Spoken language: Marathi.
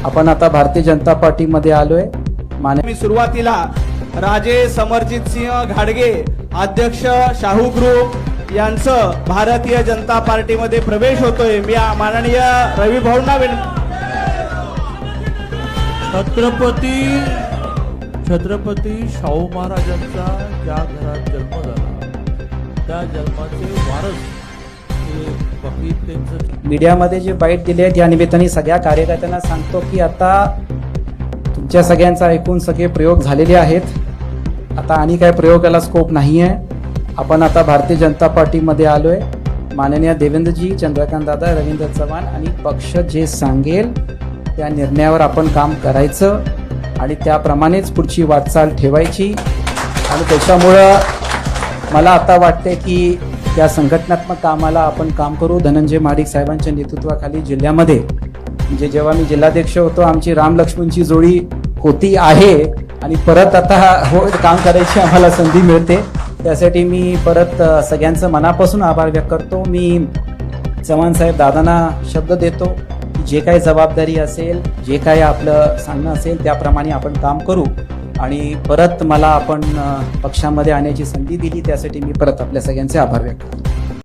आपण आता भारतीय जनता पार्टीमध्ये आलोय. मी सुरुवातीला राजे समरजित सिंह घाडगे अध्यक्ष शाहू ग्रुप यांचं भारतीय जनता पार्टीमध्ये प्रवेश होतोय. मी माननीय रवी भाऊंना छत्रपती शाहू महाराजांचा ज्या घरात जन्म झाला त्या जन्माचे वारस हे फकीर त्यांचं. मीडियामध्ये जे बाईट दिले आहेत या निमित्ताने सगळ्या कार्यकर्त्यांना सांगतो की आता तुमच्या सगळ्यांचा ऐकून सगळे प्रयोग झालेले आहेत. आता आणि काय प्रयोगाला स्कोप नाही आहे. आपण आता भारतीय जनता पार्टीमध्ये आलोय. माननीय देवेंद्रजी, चंद्रकांत दादा, रवींद्र चव्हाण आणि पक्ष जे सांगेल त्या निर्णयावर आपण काम करायचं आणि त्याप्रमाणेच पुढची वाटचाल ठेवायची. आणि त्याच्यामुळं मला आता वाटते की त्या संघटनात्मक कामाला आपण काम करू. धनंजय महाडिक साहेबांच्या नेतृत्वाखाली जिल्ह्यामध्ये म्हणजे जेव्हा मी जिल्हाध्यक्ष होतो आमची राम लक्ष्मणची जोडी होती आहे आणि परत आता काम करायची आम्हाला संधी मिळते. त्यासाठी मी परत सगळ्यांचं मनापासून आभार व्यक्त करतो. मी चव्हाण साहेब दादांना शब्द देतो जे काही जबाबदारी असेल, जे काही आपलं सांगणं असेल त्याप्रमाणे आपण काम करू. आणि परत मला आपण पक्षामध्ये आणण्याची संधी दिली त्यासाठी मी परत आपल्या सगळ्यांचे आभार व्यक्त करतो.